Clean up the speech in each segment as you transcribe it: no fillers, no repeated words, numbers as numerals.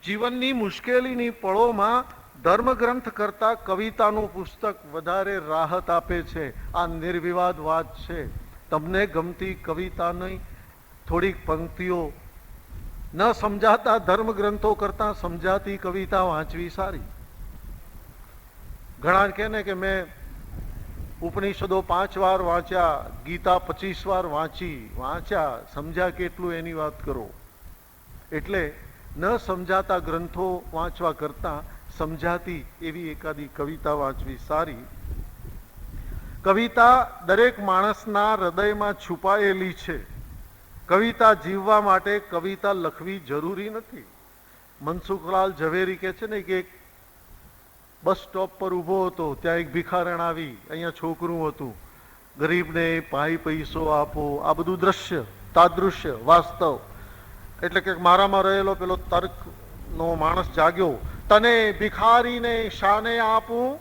જીવનની મુશ્કેલીની પળોમાં ધર્મગ્રંથ કરતા કવિતાનું પુસ્તક વધારે રાહત આપે છે. આ નિર્વિવાદ વાત છે. તમને ગમતી કવિતાની થોડીક પંક્તિઓ ન સમજાતા ધર્મગ્રંથો કરતા સમજાતી કવિતા વાંચવી સારી. ઘણા કહે ને કે મેં ઉપનિષદો 5 વાર વાંચ્યા, ગીતા 25 વાર વાંચ્યા, સમજ્યા કેટલું એની વાત કરો. એટલે ન સમજાતા ગ્રંથો વાંચવા કરતા સમજાતી એવી એકાદી કવિતા વાંચવી સારી. કવિતા દરેક માણસના હૃદયમાં છુપાયેલી છે. કવિતા જીવવા માટે કવિતા લખવી જરૂરી નથી. મનસુખલાલ ઝવેરી કહે છે ને કે એક બસ સ્ટોપ પર ઊભો હતો, ત્યાં એક ભિખારણ આવી, અહીંયા છોકરું હતું, ગરીબને પાઈ પૈસો આપો, આ બધું દ્રશ્ય, તાદૃશ્ય, વાસ્તવ. એટલે કે મારામાં રહેલો પેલો તર્કનો માણસ જાગ્યો. તને ભિખારીને શાને આપું,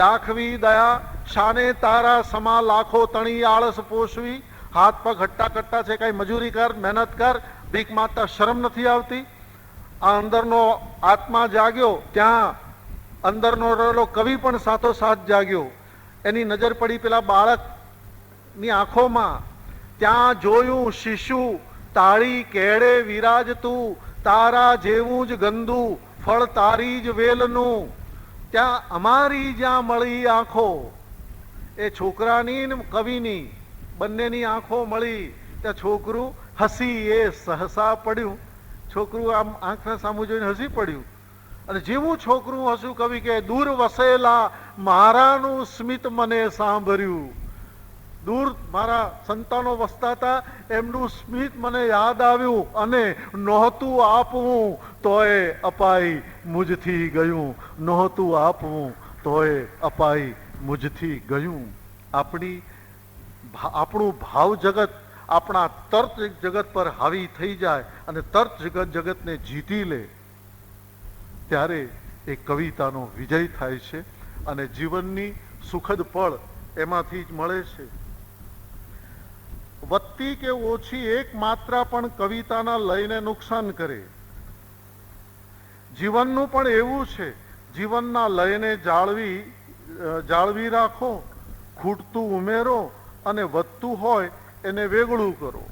દાખવી દયા શાને તારા સમા લાખો તણી આળસ પોષવી. હાથ પગ હટ્ટા કટ્ટા છે, કઈ મજૂરી કર, મહેનત કર, ભીખ માંગતા શરમ નથી આવતી. આ અંદરનો આત્મા જાગ્યો. ત્યાં અંદરનો રહેલો કવિ પણ સાથોસાથ જાગ્યો. એની નજર પડી પેલા બાળકની આંખોમાં. ત્યાં જોયું શિશુ તાળી કેળે વિરાજતું, તારા જેવું જ ગંદુ ફળ તારી જ વેલનું. ત્યાં અમારી જ્યાં મળી આંખો, એ છોકરાની ને કવિની બંનેની આંખો મળી. ત્યાં છોકરું હસી એ સહસા પડ્યું. છોકરું આમ આંખના સામું જોઈને હસી પડ્યું. અને જેવું છોકરું હસ્યું, કવિ કે દૂર વસેલા મારાનું સ્મિત મને સાંભળ્યું. દૂર મારા સંતાનો વસતા હતા, એમનું સ્મિત મને યાદ આવ્યું, અને નહોતું આપવું તોય અપાઈ મુજથી ગયું. નહોતું આપવું તોય અપાઈ મુજથી ગયું. આપણું ભાવ જગત આપણા તર્ક જગત પર હાવી થઈ જાય અને તર્ક જગતને જીતી લે, ત્યારે એ કવિતાનો વિજય થાય છે અને જીવનની સુખદ પળ એમાંથી જ મળે છે. વધતી કે ઓછી એક માત્રા પણ કવિતાના લયને નુકસાન કરે. જીવનનું પણ એવું છે. જીવનના લયને જાળવી રાખો, ખૂટતું ઉમેરો અને વધતું હોય એને વેગળું કરો.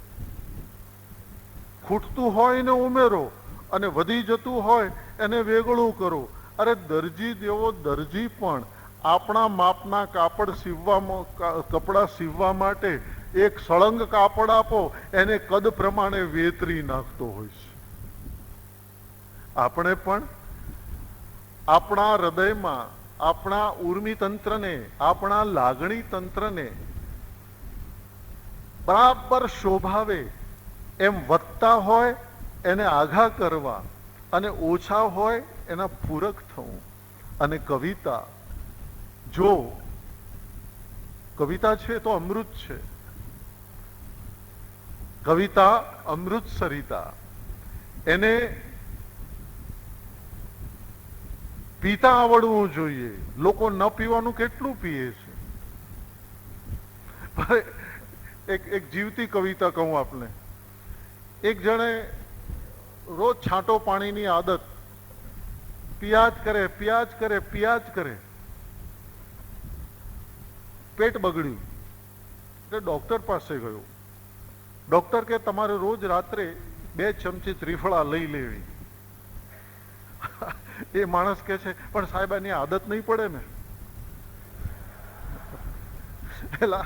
ખૂટતું હોય ને ઉમેરો અને વધી જતું હોય એને વેગળું કરો. અરે દરજી દેવો દરજી પણ આપણા માપના કપડા સીવવા માટે એક સળંગ કાપડ આપો, એને કદ પ્રમાણે વેતરી નાખતો હોય છે. આપણે પણ આપણા હૃદયમાં આપણા ઉર્મી તંત્રને, આપણા લાગણી તંત્રને બરાબર શોભાવે એમ વધતા હોય એને આઘા કરવા અને ઓછા હોય એના પૂરક થવું. અને કવિતા, જો કવિતા છે તો અમૃત છે. કવિતા અમૃત સરિતા. એને પીતા આવડવું જોઈએ. લોકો ન પીવાનું કેટલું પીએ છે. એક જીવતી કવિતા કહું આપને. એક જણે રોજ છાંટો પાણીની આદત, પિયાજ કરે, પેટ બગડ્યું એટલે ડોક્ટર પાસે ગયો. ડોક્ટર કે તમારે રોજ રાત્રે 2 ચમચી ત્રિફળા લઈ લેવી. એ માણસ કે છે પણ સાહેબ એની આદત નહીં પડે ને. પેલા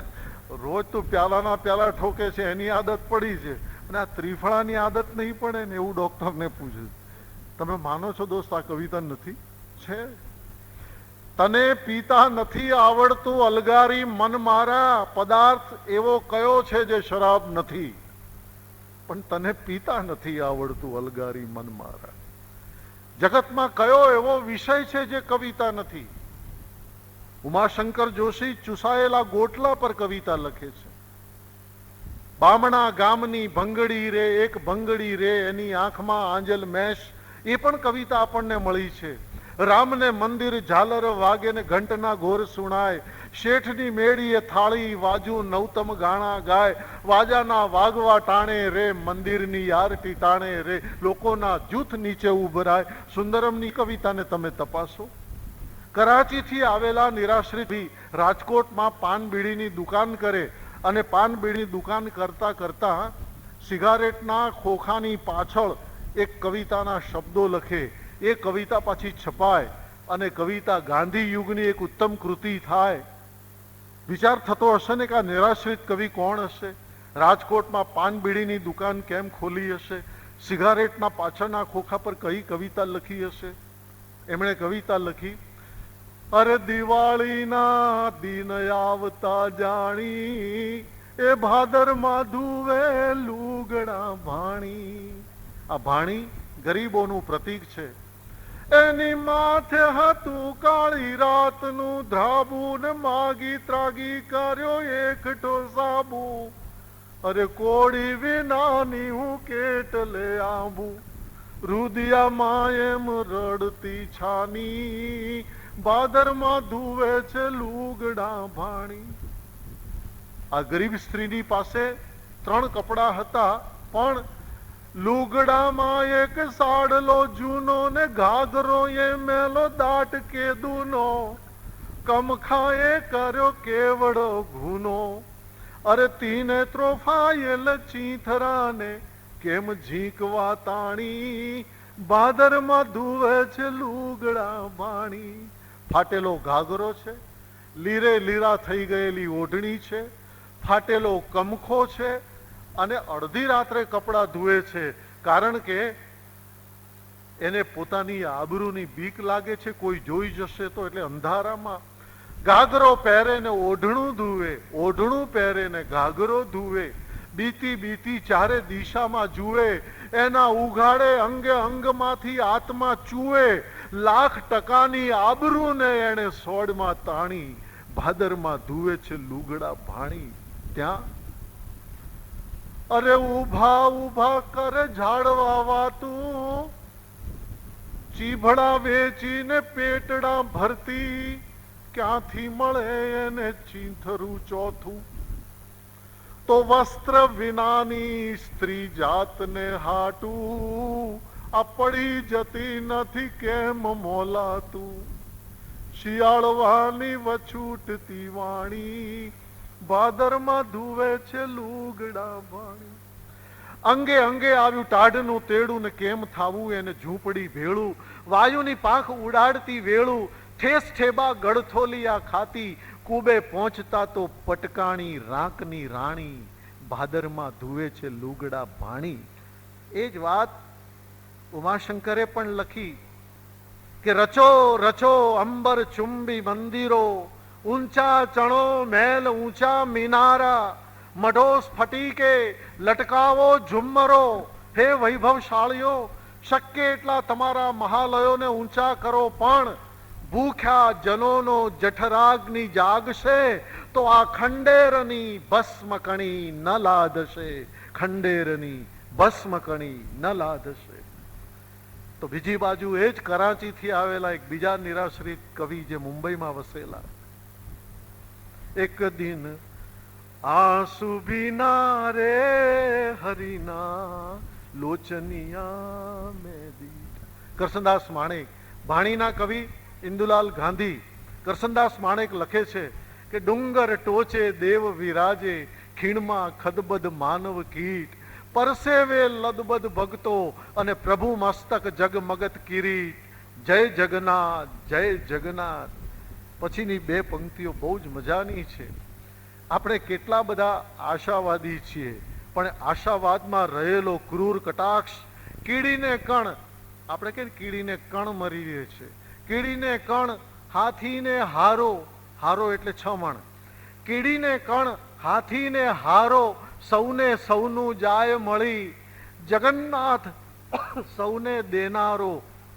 રોજ તો પ્યાલાના પ્યાલા ઠોકે છે, એની આદત પડી છે, અને આ ત્રિફળાની આદત નહીં પડે ને, એવું ડોક્ટરને પૂછે. તમે માનો છો દોસ્ત આ કવિતા નથી? છે. તને પીતા નથી આવડતું અલગારી મન મારા, પદાર્થ એવો કયો છે જે શરાબ નથી, પણ તને પીતા નથી આવડતું અલગારી મન મારા. જગતમાં કયો એવો વિષય છે જે કવિતા નથી? ઉમાશંકર જોશી ચૂસાયેલા ગોટલા પર કવિતા લખે છે. બામણા ગામની ભંગડી રે, એક ભંગડી રે, એની આંખમાં આંજલ મેશ, એ પણ કવિતા આપણને મળી છે. રામને મંદિર ઝાલર વાગે ને ઘંટના ઘોર સુણાય, શેઠની મેળીએ થાળી વાજુ નવતમ ગાણા ગાય, વાજાના વાગવા ટાણે રે મંદિરની આરતી તાણે રે લોકોના જૂથ નીચે ઉભરાય. સુંદરમની કવિતાને તમે તપાસો. કરાચીથી આવેલા નિરાશ્રિત રાજકોટમાં પાન બીડીની દુકાન કરે અને પાન બીડીની દુકાન કરતા કરતા સિગારેટના ખોખાની પાછળ એક કવિતાના શબ્દો લખે. એ કવિતા પાછી છપાય અને કવિતા ગાંધી યુગની એક ઉત્તમ કૃતિ થાય. વિચાર થતો હશે ને કે આ નિરાશ્રિત કવિ કોણ હશે? રાજકોટમાં પાન બીડીની દુકાન કેમ ખોલી હશે? સિગારેટના પાછળના ખોખા પર કઈ કવિતા લખી હશે? એમણે કવિતા લખી, અરે દિવાળીના દિન આવતા જાણી, એ ભાદરમાં ધુવે લુગડા ભાણી. આ ભાણી ગરીબોનું પ્રતીક છે. એની માથે હતું કાળી રાતનું ધ્રાબુ ને માગી ત્રાગી કર્યો એકઠો સાબુ. અરે કોડી વિનાની હું કેટલે આંબુ, રુદિયામાં એમ રડતી છાની, ભાદરમાં ધુવે છે લુગડા ભાણી. આ ગરીબ સ્ત્રીની પાસે 3 કપડા હતા, પણ લુગડામાં એક સાડલો જૂનો ને ઘાઘરો એ મેલો દાટ કેદુનો, કમખાએ કર્યો કેવડો ગુનો. અરે તીને ત્રોફાયેલ ચીથરાને કેમ ઝીંકવા તાણી, ભાદરમાં ધુવે છે લુગડા ભાણી. ફાટેલો ઘાઘરો છે, લીરે લીરા થઈ ગયેલી ઓઢણી છે, ફાટેલો કમખો છે અને અડધી રાત્રે કપડાં ધુએ છે, કારણ કે એને પોતાની આબરૂની બીક લાગે છે, કોઈ જોઈ જશે તો. એટલે અંધારામાં ઘાઘરો પહેરે ને ઓઢણું ધુવે, ઓઢણું પહેરે ને ઘાઘરો ધુવે, બીતી બીતી ચારે દિશામાં જુએ, એના ઉઘાડે અંગે અંગમાંથી આત્મા ચૂએ, લાખ ટકાની આબરૂને એને સોડમાં તાણી, ભાદરમાં ધુવે છે લુગડા ભાણી. ત્યાં અરે ઉભા ઉભા કરે ઝાડવા વાતું, ચીભડા વેચીને પેટડા ભરતી, ક્યાંથી મળે એને ચીંથરું ચોથું. તો વસ્ત્ર વિનાની સ્ત્રી જાતને હાટું, આ પડી જતી નથી કેમ મોલાતું. શિયાળવાની વછૂટતી વાણી, ભાદરમાં ધુવે છે લુગડા ભાણી. અંગે અંગે આવ્યું ટાઢનું તેડું ને કેમ થાવું એને ઝૂંપડી ભેળું, વાયુની પાંખ ઉડાડતી વેળું, ઠેસ ઠેબા ગળથોલિયા ખાતી, કુબે પહોંચતા તો પટકાણી રાંકની રાણી, ભાદરમાં ધુવે છે લુગડા ભાણી. એ જ વાત ઉમાશંકરે પણ લખી કે રચો રચો અંબર ચુંબી મંદિરો, ઊંચા ચણો મહેલ ઊંચા મિનારા, મઢો સ્ફટિકે લટકાવો ઝુમ્મરો. હે વૈભવશાળીઓ, શક્ય એટલા તમારા મહાલયોને ઊંચા કરો, પણ ભૂખ્યા જનોનો જઠરાગ્નિ જાગશે તો આ ખંડેરની ભસ્મકણી ન લાદશે, ખંડેરની ભસ્મકણી ન લાદશે. તો બીજી બાજુ એ જ કરાચીથી આવેલા એક બીજા નિરાશ્રિત કવિ જે મુંબઈમાં વસેલા, એક દિન આંસુ ભીના રે હરિના લોચનિયા મેદી. કરસનદાસ માણેક, ભાણીના કવિ ઇન્દુલાલ ગાંધી. કરસનદાસ માણેક લખે છે કે ડુંગર ટોચે દેવ વિરાજે, ખીણમાં ખદબદ માનવ કીટ, પરસેવે લદબદ ભગતો અને પ્રભુ મસ્તક જગમગત કિરીટ. જય જગન્નાથ જય જગન્નાથ. પછીની 2 પંક્તિઓ બહુ જ મજાની છે. આપણે કેટલા બધા આશાવાદી છીએ, પણ આશાવાદમાં રહેલો ક્રૂર કટાક્ષ કીડીને કણ, આપણે કે કીડીને કણ મરી રહે છે, કીડીને કણ હાથીને હારો, હારો એટલે 6 મણ, કીડીને કણ હાથીને હારો, સૌને સૌનું જાય મળી, જગન્નાથ સૌને દેનારો,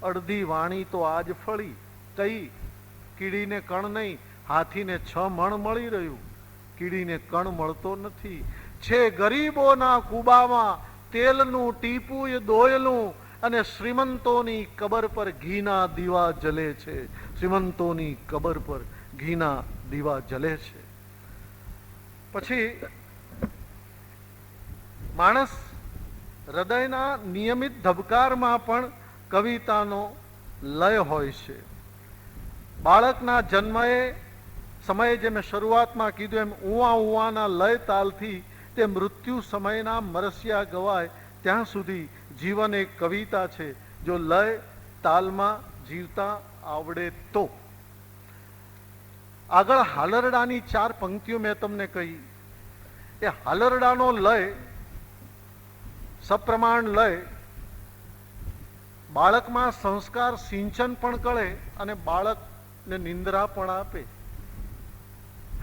અડધી વાણી તો આજ ફળી. કઈ? કીડીને કણ નહીં, હાથીને 6 મણ મળી રહ્યું, કીડીને કણ મળતો નથી. છે ગરીબોના કુબામાં તેલનું ટીપું દોયલું, અને શ્રીમંતોની કબર પર ઘીના દીવા જલે છે. શ્રીમંતોની કબર પર ઘીના દીવા જલે છે. પછી માણસ હૃદયના નિયમિત ધબકારમાં પણ કવિતાનો લય હોય છે. બાળકના સમયે જે મેં શરૂઆતમાં કીધું એમ ઉવા ઉવાના લય તાલથી તે મૃત્યુ સમયના મરસિયા ગવાય ત્યાં સુધી જીવન એક કવિતા છે. જો લય તાલમાં જીવતા આવડે તો. આગળ હાલરડાની 4 પંક્તિઓ મેં તમને કહી. એ હાલરડાનો લય, સપ્રમાણ લય, બાળકમાં સંસ્કાર સિંચન પણ કરે અને બાળકને નિંદ્રા પણ આપે.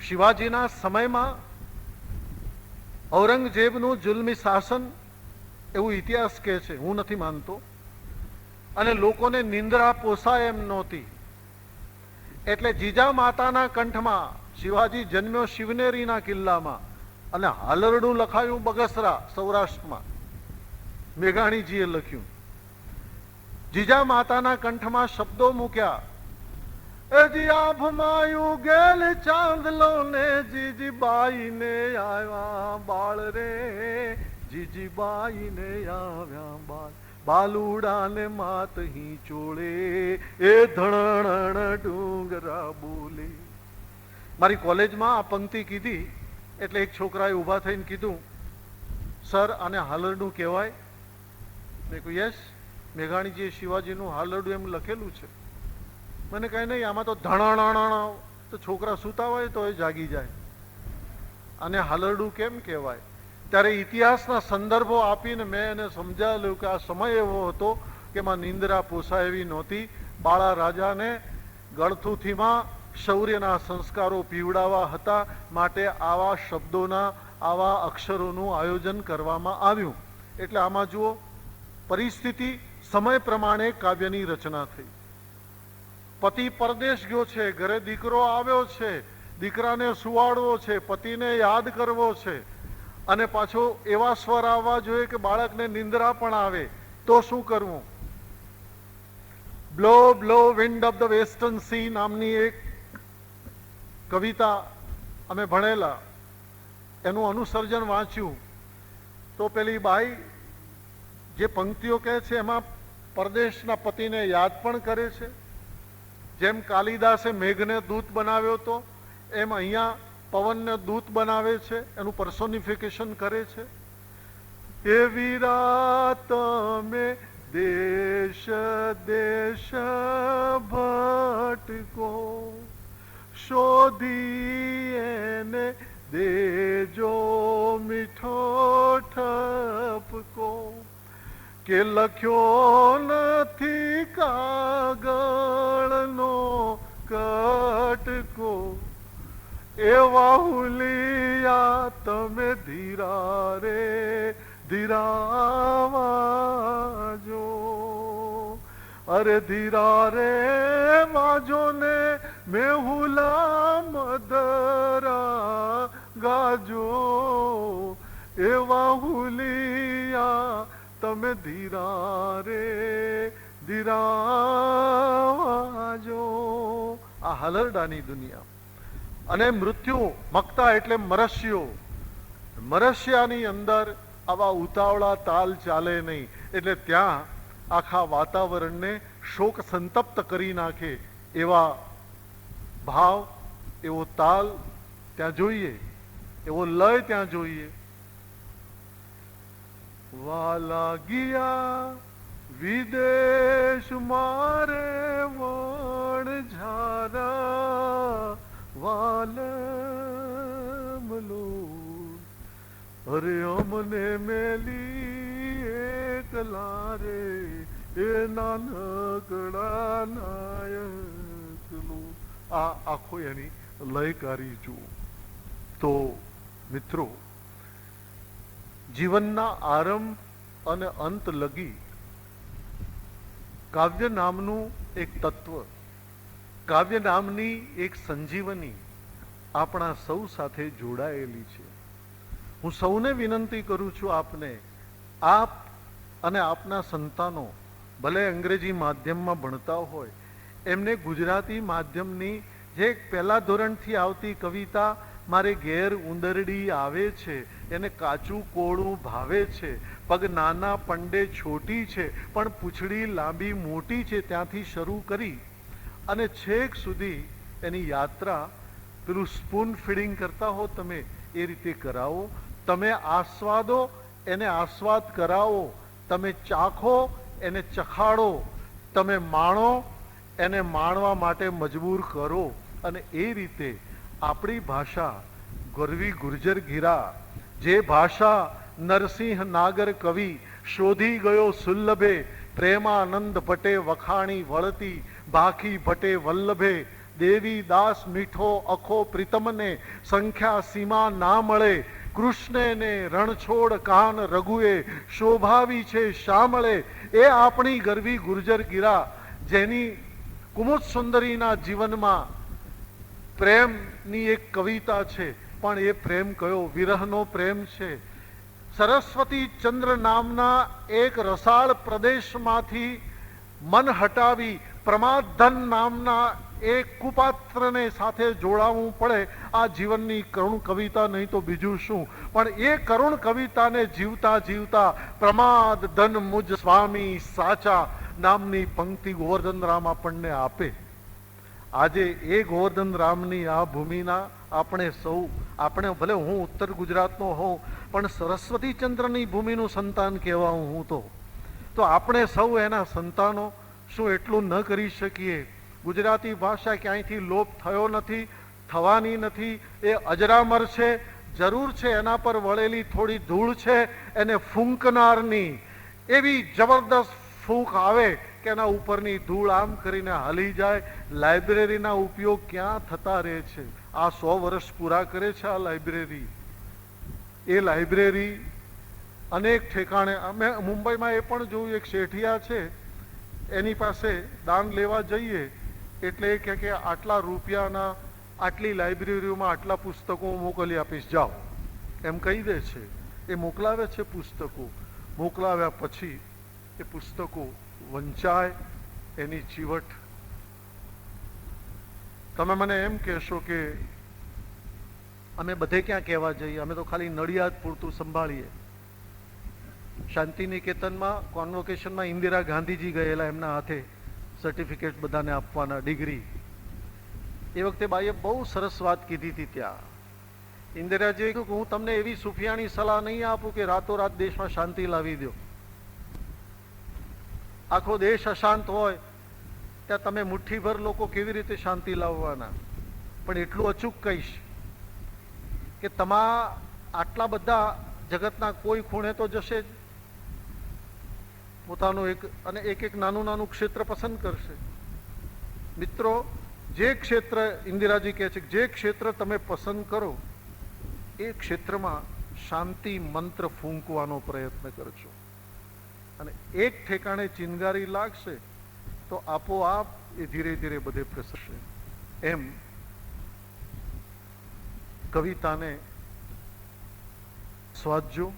શિવાજીના સમયમાં ઔરંગઝેબનું જુલ્મી શાસન એવું ઇતિહાસ કહે છે, હું નથી માનતો, અને લોકોને નિંદ્રા પોસાય એમ નહોતી. એટલે જીજા માતાના કંઠમાં શિવાજી જન્મ્યો શિવનેરીના કિલ્લામાં અને હાલરડું લખાયું બગસરા સૌરાષ્ટ્રમાં. મેઘાણીજીએ લખ્યું. જીજા માતાના કંઠમાં શબ્દો મૂક્યા, એજી આભમાયું ગેલ ચાંદલો ને જીજીબાઈ ને આવ્યા બાળ રે, જીજીબાઈ ને આવ્યા બાળ, બાલુડા ને માતહી ચોળે, એ ધણણ ડુંગરા બોલે. મારી કોલેજમાં આ પંક્તિ કીધી એટલે એક છોકરાએ ઊભા થઈને કીધું, સર આને હાલરડું કહેવાય? મેં કહ્યું યસ, મેઘાણીજીએ શિવાજીનું હાલરડું એમ લખેલું છે. મને કહે નહીં, આમાં તો ધણાણાણા, તો છોકરા સૂતા હોય તો એ જાગી જાય, અને હાલરડું કેમ કહેવાય? ત્યારે ઇતિહાસના સંદર્ભો આપીને મેં એને સમજાવેલું કે આ સમય એવો હતો કે એમાં નિંદ્રા પોસાય એવી નહોતી. બાળા રાજાને ગળથુથીમાં શૌર્યના સંસ્કારો પીવડાવવા હતા, માટે આવા શબ્દોના, આવા અક્ષરોનું આયોજન કરવામાં આવ્યું. એટલે આમાં જુઓ, પરિસ્થિતિ સમય પ્રમાણે કાવ્યની રચના થઈ. પતિ પરદેશ ગયો છે, ઘરે દીકરો આવ્યો છે, દીકરાને સુવાડવો છે, પતિને યાદ કરવો છે, અને પાછો એવા સ્વર આવવા જોઈએ કે બાળકને નિંદ્રા પણ આવે, તો શું કરવું? Blow blow wind of the western C નામની એક કવિતા અમે ભણેલા, એનું અનુસર્જન વાંચ્યું તો પેલી બાઈ જે પંક્તિઓ કહે છે એમાં પરદેશના પતિને યાદ પણ કરે છે. જેમ કાલિદાસે મેઘને દૂત બનાવ્યો હતો એમ અહીંયા પવનને દૂત બનાવે છે, એનું પર્સોનિફિકેશન કરે છે. એવી રાત મેં દેશ દેશ ભટકો, શોધી એને દેજો મીઠો ઠપકો, કે લખ્યો નથી કાગળનો કટકો, એવા હુલિયા તમે ધીરા રે ધીરાવાજો, અરે ધીરા રે વાજો ને મેહુલા મદરા ગાજો, એવા હુલિયા તમે ધીરા રે ધીરાવાજો. આ હાલરડાની દુનિયા. અને મૃત્યુ મકતા એટલે મરસ્યો. મરસ્યાની અંદર આવા ઉતાવળા તાલ ચાલે નહીં, એટલે ત્યાં આખા વાતાવરણને શોક સંતપ્ત કરી નાખે એવા ભાવ, એવો તાલ ત્યાં જોઈએ, એવો લય ત્યાં જોઈએ. વાલા ગયા વિદેશ મારે વણ ઝારા, વાલમલો અરે અમને મેલી એકલા રે, એ નાનકડા નાયકલો. આ આખો એની લયકારી જુઓ. તો મિત્રો, જીવનના આરંભ અને અંત લગી કાવ્ય નામનું એક તત્વ, કાવ્ય નામની એક સંજીવની આપણા સૌ સાથે જોડાયેલી છે. હું સૌને વિનંતી કરું છું, આપને, આપ અને આપના સંતાનો ભલે અંગ્રેજી માધ્યમમાં ભણતા હોય, એમને ગુજરાતી માધ્યમની જે પહેલા ધોરણથી આવતી કવિતા મારે ઘેર ઉંદરડી આવે છે, એને કાચું કોળું ભાવે છે, પગ નાના પંડે છોટી છે પણ પૂંછડી લાંબી મોટી છે, ત્યાંથી શરૂ કરી અને છેક સુધી એની યાત્રા પેલું સ્પૂન ફીડિંગ કરતા હો તમે એ રીતે કરાવો. તમે આસ્વાદો એને આસ્વાદ કરાવો, તમે ચાખો એને ચખાડો, તમે માણો એને માણવા માટે મજબૂર કરો. અને એ રીતે આપણી ભાષા ગરવી ગુર્જર ગીરા, જે ભાષા નરસિંહ નાગર કવિ શોધી ગયો સુલ્લભે, પ્રેમાનંદ ભટ્ટે વખાણી વળતી ભાખી ભટ્ટે વલ્લભે, દેવી દાસ મીઠો અખો પ્રીતમને સંખ્યા સીમા ના મળે, કૃષ્ણને રણછોડ કાન રઘુએ શોભાવી છે શામળે. એ આપણી ગરવી ગુર્જર ગીરા જેની કુમુદ સુંદરીના જીવનમાં પ્રેમની એક કવિતા છે, પણ એ પ્રેમ કયો વિરહનો પ્રેમ છે. સરસ્વતી ચંદ્ર નામના એક રસાળ પ્રદેશમાંથી મન હટાવી પ્રમાદધન નામના એક કુપાત્રને સાથે જોડાવવું પડે. આ જીવનની કરુણ કવિતા નહીં તો બીજું શું. પણ એ કરુણ કવિતાને જીવતા જીવતા પ્રમાદ ધન મુજ સ્વામી સાચા નામની પંક્તિ ગોવર્ધન રામ આપણને આપે. આજે એ ગોવર્ધન રામની આ ભૂમિના આપણે સૌ, આપણે ભલે હું ઉત્તર ગુજરાતનો હોઉં પણ સરસ્વતી ચંદ્રની ભૂમિનું સંતાન કહેવાઉં હું તો આપણે સૌ એના સંતાનો શું એટલું ન કરી શકીએ? ગુજરાતી ભાષા ક્યાંયથી લોપ થયો નથી, થવાની નથી, એ અજરામર છે. જરૂર છે એના પર વળેલી થોડી ધૂળ છે, એને ફૂંકનારની એવી જબરદસ્ત ફૂંક આવે કે એના ઉપરની ધૂળ આમ કરીને હાલી જાય. લાઇબ્રેરીના ઉપયોગ ક્યાં થતા રહે છે? આ 100 વર્ષ પૂરા કરે છે આ લાઇબ્રેરી. એ લાઇબ્રેરી અનેક ઠેકાણે, અમે મુંબઈમાં એ પણ જોયું, એક શેઠિયા છે એની પાસે દાન લેવા જઈએ એટલે એ કહે કે આટલા રૂપિયાના આટલી લાઇબ્રેરીઓમાં આટલા પુસ્તકો મોકલી આપીશ, જાઓ એમ કહી દે છે. એ મોકલાવે છે પુસ્તકો. મોકલાવ્યા પછી એ પુસ્તકો વંચાય, એની ચીવટ. તમે મને એમ કહેશો કે અમે બધે ક્યાં કહેવા જઈએ, અમે તો ખાલી નડિયાદ પૂરતું સંભાળીએ. શાંતિ નિકેતનમાં કોન્વોકેશનમાં ઇન્દિરા ગાંધીજી ગયેલા, એમના હાથે સર્ટિફિકેટ બધાને આપવાના, ડિગ્રી. એ વખતે બાઈએ બહુ સરસ વાત કીધી હતી ત્યાં. ઇન્દિરાજીએ કહ્યું કે હું તમને એવી સુફિયાણી સલાહ નહીં આપું કે રાતોરાત દેશમાં શાંતિ લાવી દો. આખો દેશ અશાંત હોય ત્યાં તમે મુઠ્ઠીભર લોકો કેવી રીતે શાંતિ લાવવાના? પણ એટલું અચૂક કહીશ કે તમારા આટલા બધા જગતના કોઈ ખૂણે તો જશે જ, પોતાનું એક અને એક નાનું નાનું ક્ષેત્ર પસંદ કરશે. મિત્રો, જે ક્ષેત્ર, ઇન્દિરાજી કહે છે, જે ક્ષેત્ર તમે પસંદ કરો એ ક્ષેત્રમાં શાંતિ મંત્ર ફૂંકવાનો પ્રયત્ન કરજો. અને એક ઠેકાણે ચિનગારી લાગશે તો આપોઆપ એ ધીરે ધીરે બધે પ્રસરશે. એમ કવિતાને સ્વાદજો,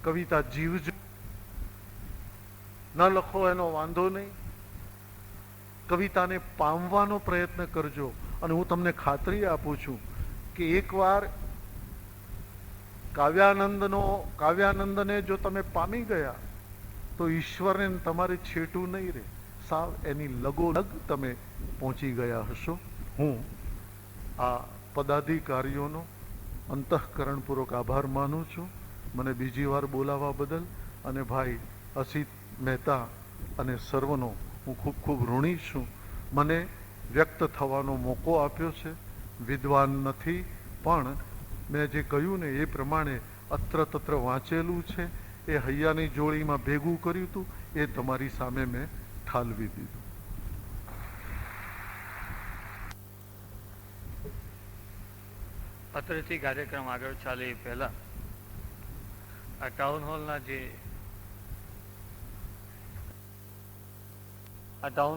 કવિતા જીવજો. ન લખો એનો વાંધો નહીં, કવિતાને પામવાનો પ્રયત્ન કરજો. અને હું તમને ખાતરી આપું છું કે એકવાર કાવ્યાનંદને જો તમે પામી ગયા તો ઈશ્વરને તમારે છેટું નહીં રહે, સાવ એની લગોલગ તમે પહોંચી ગયા હશો. હું આ પદાધિકારીઓનો અંતઃકરણપૂર્વક આભાર માનું છું મને બીજી વાર બોલાવવા બદલ. અને ભાઈ અસિત મહેતા અને સર્વનો હું ખૂબ ખૂબ ઋણી છું. મને વ્યક્ત થવાનો મોકો આપ્યો છે. વિદ્વાન નથી, પણ મેં જે કહ્યું ને એ પ્રમાણે અત્ર તત્ર વાંચેલું છે. એ હૈયાની જોડીમાં ભેગું કર્યું હતું, એ તમારી સામે મેં ઠાલવી દીધું. અત્રેથી કાર્યક્રમ આગળ ચાલે એ પહેલા આ ટાઉન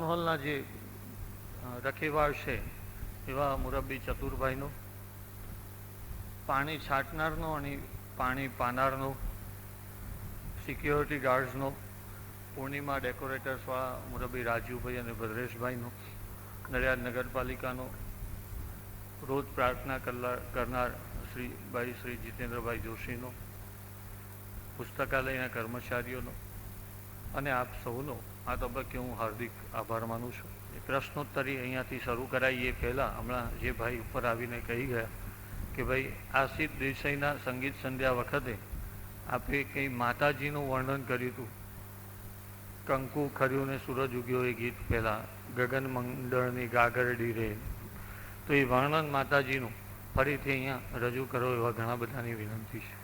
હોલના જે રખેવાળ છે એવા મુરબ્બી ચતુરભાઈનો, પાણી છાંટનારનો અને પાણી પાનારનો, સિક્યોરિટી ગાર્ડ્સનો, પૂર્ણિમા ડેકોરેટર્સવાળા મુરબ્બી રાજુભાઈ અને ભદ્રેશભાઈનો, નડિયાદ નગરપાલિકાનો, રોજ પ્રાર્થના કરનાર શ્રી જીતેન્દ્રભાઈ જોશીનો, પુસ્તકાલયના કર્મચારીઓનો અને આપ સૌનો આ તબક્કે હું હાર્દિક આભાર માનું છું. પ્રશ્નોત્તરી અહીંયાથી શરૂ કરાઈએ પહેલાં હમણાં જે ભાઈ ઉપર આવીને કહી ગયા કે ભાઈ આશિષ દેસાઈના સંગીત સંધ્યા વખતે આપે કંઈ માતાજીનું વર્ણન કર્યું હતું, કંકુ ખર્યું ને સૂરજ ઉગ્યો એ ગીત પહેલાં, ગગન મંડળની ગાગરડી રે, તો એ વર્ણન માતાજીનું ફરીથી અહીંયા રજૂ કરો એવા ઘણા બધાની વિનંતી છે.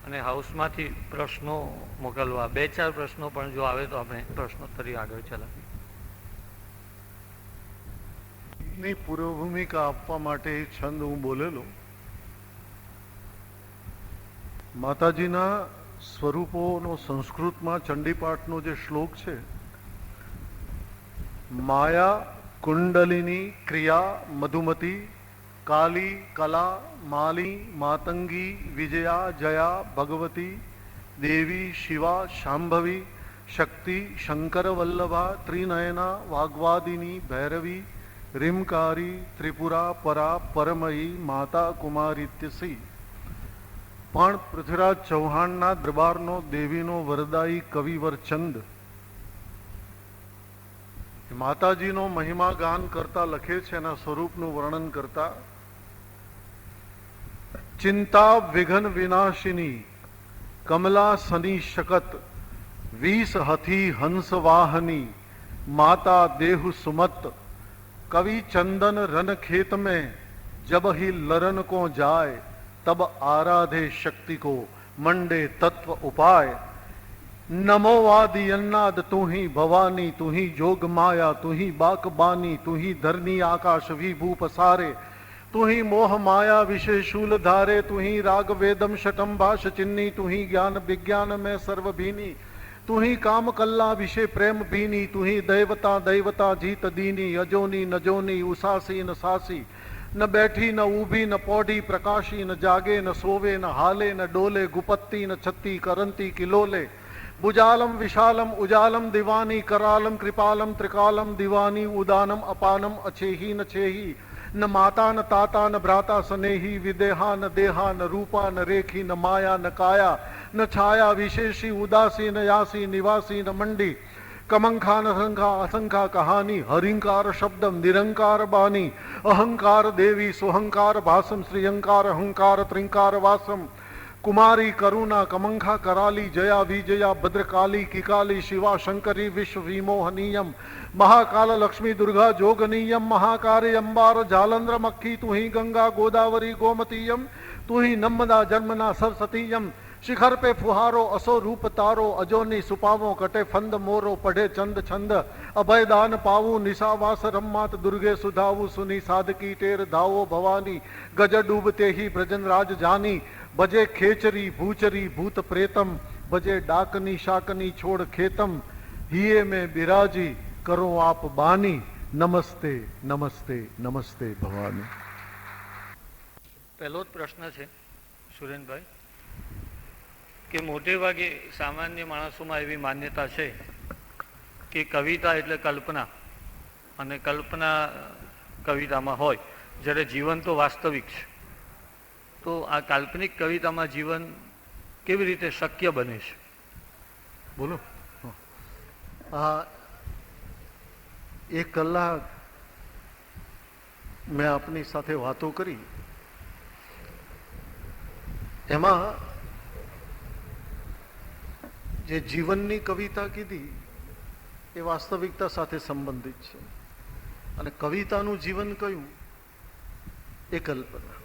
અને હાઉસમાંથી પ્રશ્નો મોકલવા, 2-4 પ્રશ્નો પણ જો આવે તો આપણે પ્રશ્નોત્તરી આગળ ચલાવીએ. ની પૂર્વ ભૂમિકા આપવા માટે છંદ હું બોલેલો. માતાજીના સ્વરૂપોનો સંસ્કૃતમાં ચંડીપાઠનો જે શ્લોક છે, માયા કુંડલિની ક્રિયા મધુમતી કાલી કલા માલી માતંગી વિજયા જયા ભગવતી દેવી શિવા શાંભવી શક્તિ શંકર વલ્લભા ત્રિનયના વાગ્વાદિની ભૈરવી રીમકારી ત્રિપુરા પરા પરમયી માતા કુમારીત્યસી. પણ પૃથ્વીરાજ ચૌહાણના દરબારનો દેવીનો વરદાયી કવિવર ચંદ માતાજીનો મહિમા ગાન કરતા લખે છે, એના સ્વરૂપનું વર્ણન કરતા, ચિંતા વિઘન વિનાશિની કમલા સની શકત 20 હથી હંસ વાહની માતા દેહુ સુમત કવિ ચંદન રન ખેત में जब ही लरन को जाए तब आराधे शक्ति को मंडे तत्व उपाय नमो वादि अन्नाद तू ही भवानी तू ही जोग माया तू ही बाकबानी तू ही धरनी आकाश विभू पसारे तू ही मोह माया विषय शूल धारे तू ही राग वेदम शटम भाष चिन्नी तू ही ज्ञान विज्ञान में सर्वभीनी तू ही काम कल्ला विषय प्रेम भीनी तू ही दैवता दैवता जीत दीनी अजोनी नजोनी उसासी न सासी न बैठी न ऊभी न पौढ़ी प्रकाशी न जागे न सोवे न हाले न डोले गुपत्ती न छत्ती करंती किलोले बुजालम विशालम उजालम दीवानी करालम कृपालम त्रिकालम दीवानी उदानम अपानम अछेही न छेही न माता न ताता न भ्राता स्नेही विदेहा न देहा न रूपा न रेखी न माया न काया न छाया विशेषी उदासी न यासी निवासी न मंडी कमंखा न संखा असंखा कहानी हरिंकार शब्दम निरंकार बानी अहंकार देवी सुहंकार भासम श्रीयंकार अहंकार त्रिंकार वासम कुमारी करुणा कमंखा कराली जया विजया भद्रकाली किकाली शिवा शंकरी विश्व विमोहनीयम महाकाल लक्ष्मी दुर्गा जोगनीयम महाकार्य अंबार जालंध्र मक्खी तू ही गंगा गोदावरी गोमतीयम तू ही नर्मदा जन्मना सरस्वतीयम शिखर पे फुहारो असो रूप तारो अजोनी सुपावो कटे फंद मोरो पढ़े चंद छंद अभय दान पावू निशावास रम्मात दुर्गे सुधावू सुनी साधकी टेर धावो भवानी गज डूबते ही ब्रजन राज जानी बजे खेचरी भूचरी भूत प्रेतम बजे डाकनी शाकनी छोड़ खेतम हिये में बिराजी करो आप बानी नमस्ते नमस्ते नमस्ते भवानी. પહેલો જ પ્રશ્ન છે સુરેનભાઈ કે મોટે ભાગે સામાન્ય માણસોમાં એવી માન્યતા છે કે કવિતા એટલે કલ્પના, અને કલ્પના કવિતામાં હોય જ્યારે જીવન તો વાસ્તવિક છે. તો આ કાલ્પનિક કવિતામાં જીવન કેવી રીતે શક્ય બને છે? બોલો. એક કલાક મેં આપની સાથે વાતો કરી, એમાં જે જીવનની કવિતા કીધી એ વાસ્તવિકતા સાથે સંબંધિત છે, અને કવિતાનું જીવન કયું એ કલ્પના.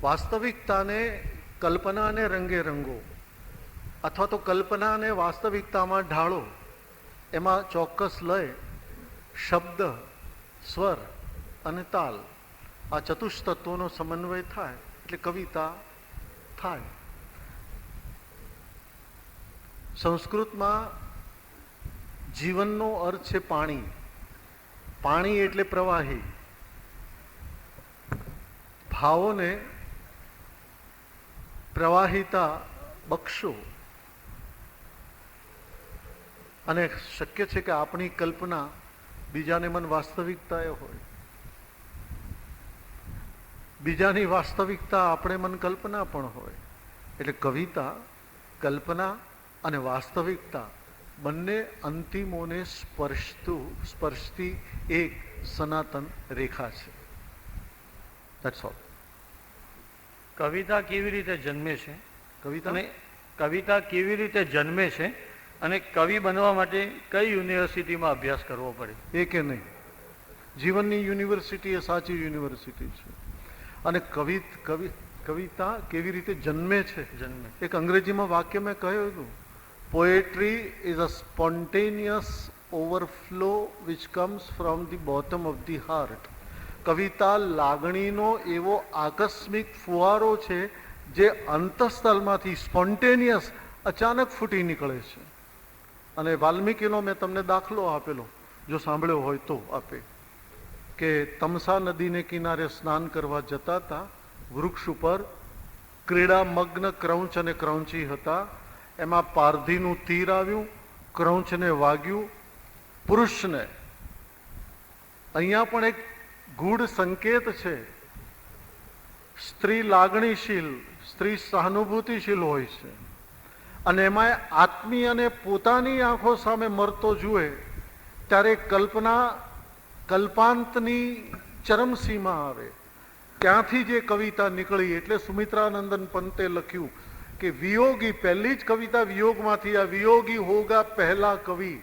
વાસ્તવિકતાને કલ્પનાને રંગે રંગો અથવા તો કલ્પનાને વાસ્તવિકતામાં ઢાળો, એમાં ચોક્કસ લય, શબ્દ, સ્વર અને તાલ, આ ચતુષ્તત્વોનો સમન્વય થાય એટલે કવિતા થાય. સંસ્કૃતમાં જીવનનો અર્થ છે પાણી. પાણી એટલે પ્રવાહી. ભાવોને પ્રવાહિતા બક્ષો. અને શક્ય છે કે આપણી કલ્પના બીજાને મન વાસ્તવિકતા એ હોય, બીજાની વાસ્તવિકતા આપણે મન કલ્પના પણ હોય. એટલે કવિતા, કલ્પના અને વાસ્તવિકતા બંને અંતિમોને સ્પર્શતી એક સનાતન રેખા છે. That's all. કવિતા કેવી રીતે જન્મે છે, કવિતા કેવી રીતે જન્મે છે અને કવિ બનવા માટે કઈ યુનિવર્સિટીમાં અભ્યાસ કરવો પડે? એ કે નહીં, જીવનની યુનિવર્સિટી એ સાચી યુનિવર્સિટી છે. અને કવિતા કેવી રીતે જન્મે છે, એક અંગ્રેજીમાં વાક્ય મેં કહ્યું હતું, poetry is a spontaneous overflow which comes from the bottom of the heart. કવિતા લાગણીનો એવો આકસ્મિક ફુવારો છે જે અંતઃસ્થલમાંથી સ્પોન્ટેનિયસ અચાનક ફૂટી નીકળે છે. અને વાલ્મીકીનો મેં તમને દાખલો આપેલો, જો સાંભળ્યો હોય તો આપે, કે તમસા નદીને કિનારે સ્નાન કરવા જતા હતા, વૃક્ષ ઉપર ક્રીડામગ્ન ક્રૌંચ અને ક્રૌંચી હતા. એમાં પારધીનું તીર આવ્યું, ક્રૌંચને વાગ્યું, પુરુષને. અહીંયા પણ એક ગૂઢ સંકેત છે. સ્ત્રી લાગણીશીલ, સ્ત્રી સહાનુભૂતિશીલ હોય છે, અને એમાં આત્મી અને પોતાની આંખો સામે મરતો જુએ ત્યારે કલ્પાંતની ચરમસીમા આવે. ત્યાંથી જે કવિતા નીકળી. એટલે સુમિત્રાનંદન પંતે લખ્યું કે વિયોગી, પહેલી જ કવિતા વિયોગમાંથી, આ વિયોગી હોગા પહેલા કવિ,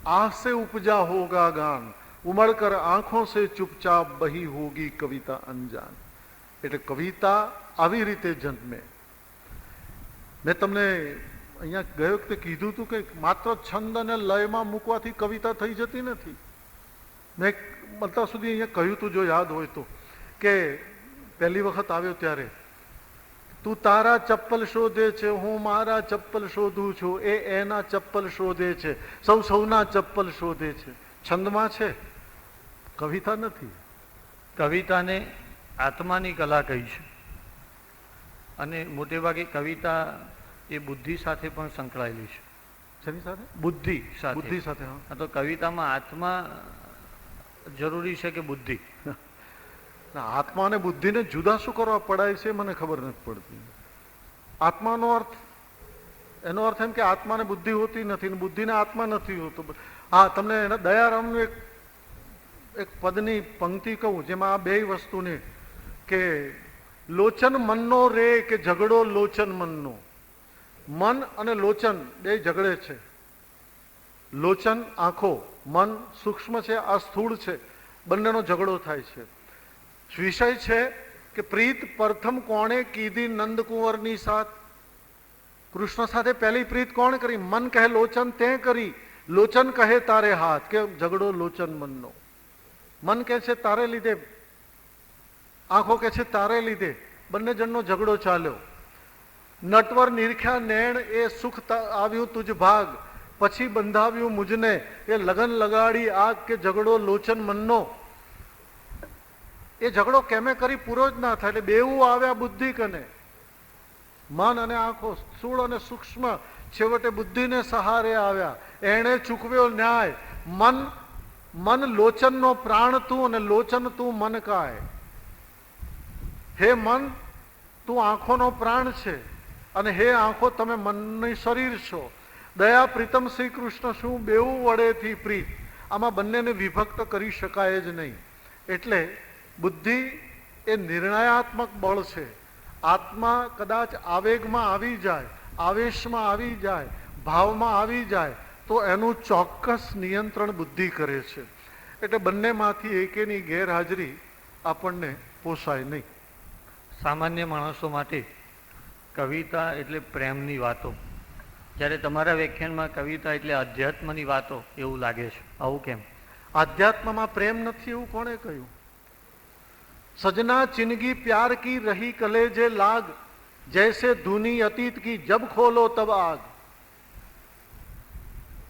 આહ સે ઉપજા હોગા ગાન, ઉમળકર આંખો સે ચુપચાપ બહી હોગી કવિતા અંજાન. એટલે કવિતા આવી રીતે જન્મે. મેં તમને અહીંયા ગયો વખતે કીધું હતું કે માત્ર છંદ અને લયમાં મૂકવાથી કવિતા થઈ જતી નથી. મેં અત્યાર સુધી અહીંયા કહ્યું હતું, જો યાદ હોય તો, કે પહેલી વખત આવ્યો ત્યારે તું તારા ચપ્પલ શોધે છે, હું મારા ચપ્પલ શોધું છું, એ એના ચપ્પલ શોધે છે, સૌના ચપ્પલ શોધે છે. છંદમાં છે, કવિતા નથી. કવિતાને આત્માની કલા કહી છે, અને મોટે ભાગે કવિતા એ બુદ્ધિ સાથે પણ સંકળાયેલી છે. શેની સાથે? બુદ્ધિ સાથે. બુદ્ધિ સાથે. હા, તો કવિતામાં આત્મા જરૂરી છે કે બુદ્ધિ? આત્મા અને બુદ્ધિને જુદા શું કરવા પડાય છે મને ખબર નથી પડતી. આત્માનો અર્થ, એનો અર્થ એમ કે આત્માને બુદ્ધિ હોતી નથી ને બુદ્ધિને આત્મા નથી હોતો. હા, તમને એના દયારામનું એક પદની પંક્તિ કહું, જેમાં આ બે વસ્તુને, કે લોચન મનનો રે કે ઝઘડો લોચન મનનો. મન અને લોચન બે ઝઘડે છે. લોચન આંખો, મન સૂક્ષ્મ છે, આ સ્થૂળ છે, બંનેનો ઝઘડો થાય છે. વિષય છે કે પ્રીત પ્રથમ કોણે કીધી નંદકુંવરની સાથ? કૃષ્ણ સાથે પહેલી પ્રીત કોણ કરી? મન કહે લોચન તે કરી, લોચન કહે તારે હાથ. કે ઝઘડો લોચન મનનો. મન કહે છે તારે લીધે, આંખો કહે છે તારે લીધે, બંને જણનો ઝઘડો ચાલ્યો. નટવર નિરખ્યા નેણ એ સુખ આવ્યું તુજ ભાગ, પછી બંધાવ્યું મુજને એ લગન લગાડી આગ. કે ઝઘડો લોચન મનનો. એ ઝઘડો કેમે કરી પૂરો જ ના થાય. એટલે બેવું આવ્યા બુદ્ધિ કને, મન અને આંખો, સ્થૂળ અને સૂક્ષ્મ, છેવટે બુદ્ધિને સહારે આવ્યા. એણે ચૂકવ્યો ન્યાય. મન લોચનનો પ્રાણ તું, અને લોચન તું મન કાય. હે મન, તું આંખોનો પ્રાણ છે, અને હે આંખો, તમે મનની શરીર છો. દયા પ્રીતમ શ્રી કૃષ્ણ શું બેવું વડેથી પ્રીત. આમાં બંનેને વિભક્ત કરી શકાય જ નહીં. એટલે બુદ્ધિ એ નિર્ણયાત્મક બળ છે. આત્મા કદાચ આવેગમાં આવી જાય, આવેશમાં આવી જાય, ભાવમાં આવી જાય, તો એનું ચોક્કસ નિયંત્રણ બુદ્ધિ કરે છે. એટલે બંનેમાંથી એકેની ગેરહાજરી આપણને પોસાય નહીં. સામાન્ય માણસો માટે કવિતા એટલે પ્રેમની વાતો, જ્યારે તમારા વ્યાખ્યાનમાં કવિતા એટલે અધ્યાત્મની વાતો એવું લાગે છે. આવું કેમ? આધ્યાત્મમાં પ્રેમ નથી એવું કોણે કહ્યું? સजना चिनगी प्यार की रही कलेजे लाग, जैसे धुनी अतीत की जब खोलो तब आग.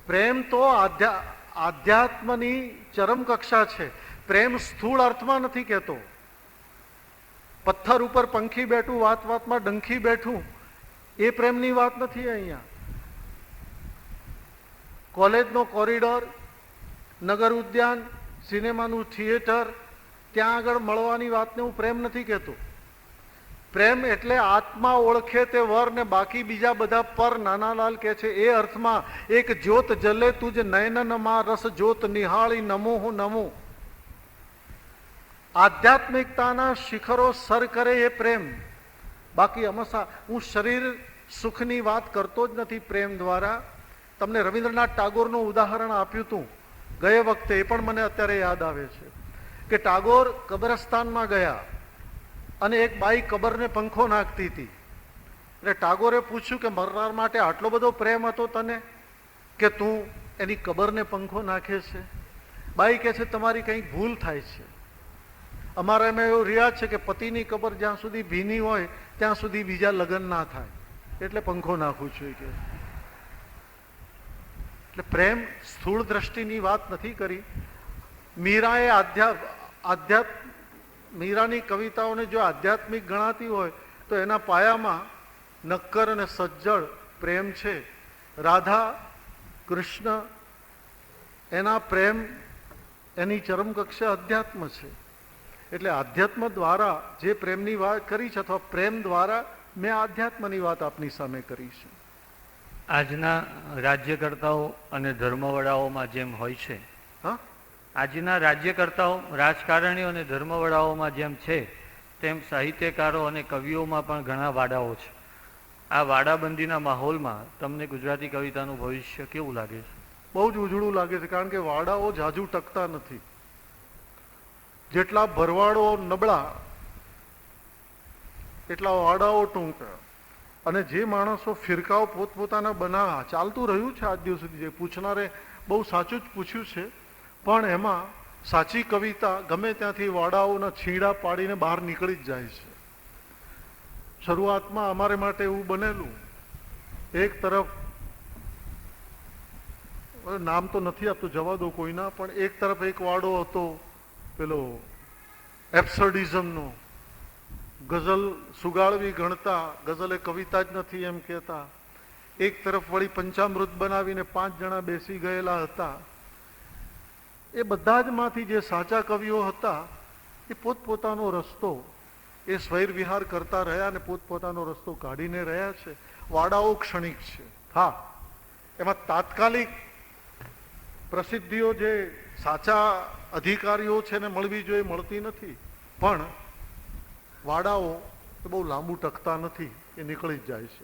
પ્રેમ તો આધ્યાત્મની ચરમ કક્ષા છે. પ્રેમ સ્થૂળ અર્થમાં નથી કહેતો. પથ્થર ઉપર પંખી બેઠું, વાત વાતમાં ડંખી બેઠું, એ પ્રેમની વાત નથી અહીંયા. કોલેજનો કોરિડોર, નગર ઉદ્યાન, સિનેમાનું થિયેટર, ત્યાં આગળ મળવાની વાતને હું પ્રેમ નથી કહેતો. પ્રેમ એટલે આત્મા ઓળખે તે વર ને બાકી બીજા બધા પર. નાનાલાલ કહે છે એ અર્થમાં એક જ્યોત જલે તુજ નયનનમાં રસ જ્યોત નિહાળી નમો હું નમો. આધ્યાત્મિકતાના શિખરો સર કરે એ પ્રેમ. બાકી હંમેશા હું શરીર સુખની વાત કરતો જ નથી પ્રેમ દ્વારા. તમને રવિન્દ્રનાથ ટાગોરનું ઉદાહરણ આપ્યું હતું ગયે વખતે, એ પણ મને અત્યારે યાદ આવે છે કે ટાગોર કબ્રસ્તાનમાં ગયા અને એક બાઈ કબરને પંખો નાખતી હતી. એટલે ટાગોરે પૂછ્યું કે મરનાર માટે આટલો બધો પ્રેમ હતો તને કે તું એની કબરને પંખો નાખે છે? બાઈ કહે છે તમારી કંઈક ભૂલ થાય છે. અમારા એમાં એવો રિવાજ છે કે પતિની કબર જ્યાં સુધી ભીની હોય ત્યાં સુધી બીજા લગ્ન ના થાય, એટલે પંખો નાખું છું કે. એટલે પ્રેમ સ્થૂળ દ્રષ્ટિની વાત નથી કરી. મીરાએ મીરાની કવિતાઓને જો આધ્યાત્મિક ગણાતી હોય તો એના પાયામાં નક્કર અને સજ્જડ પ્રેમ છે. રાધા કૃષ્ણ એના પ્રેમ, એની ચરમ કક્ષા અધ્યાત્મ છે. એટલે આધ્યાત્મ દ્વારા જે પ્રેમની વાત કરી છે, અથવા પ્રેમ દ્વારા મેં આધ્યાત્મની વાત આપની સામે કરી છે. આજના રાજ્યકર્તાઓ અને ધર્મવડાઓમાં જેમ હોય છે, હા, આજના રાજ્યકર્તાઓ, રાજકારણીઓ અને ધર્મવડાઓમાં જેમ છે તેમ સાહિત્યકારો અને કવિઓમાં પણ ઘણા વાડાઓ છે. આ વાડાબંધીના માહોલમાં તમને ગુજરાતી કવિતાનું ભવિષ્ય કેવું લાગે છે? બહુ જ ઉજળું લાગે છે, કારણ કે વાડાઓ જાજુ ટકતા નથી. જેટલા ભરવાડો નબળા એટલા વાડાઓ ટૂંકા. અને જે માણસો ફિરકાઓ પોતપોતાના બનાવવા ચાલતું રહ્યું છે આજ દિવસ સુધી, જે પૂછનારે બહુ સાચું જ પૂછ્યું છે, પણ એમાં સાચી કવિતા ગમે ત્યાંથી વાડાઓના છીંડા પાડીને બહાર નીકળી જ જાય છે. શરૂઆતમાં અમારે માટે એવું બનેલું, એક તરફ નામ તો નથી આપતો, જવા દો કોઈના, પણ એક તરફ એક વાડો હતો પેલો એબ્સર્ડિઝમનો, ગઝલ સુગાળવી ગણતા, ગઝલ એ કવિતા જ નથી એમ કહેતા. એક તરફ વળી પંચામૃત બનાવીને 5 જણા બેસી ગયેલા હતા. એ બધા જ માંથી જે સાચા કવિઓ હતા એ પોતપોતાનો રસ્તો, એ સ્વૈર વિહાર કરતા રહ્યા અને પોતપોતાનો રસ્તો કાઢીને રહ્યા છે. વાડાઓ ક્ષણિક છે. હા, એમાં તાત્કાલિક પ્રસિદ્ધિઓ જે સાચા અધિકારીઓ છે ને મળવી જોઈએ મળતી નથી, પણ વાડાઓ બહુ લાંબુ ટકતા નથી, એ નીકળી જ જાય છે.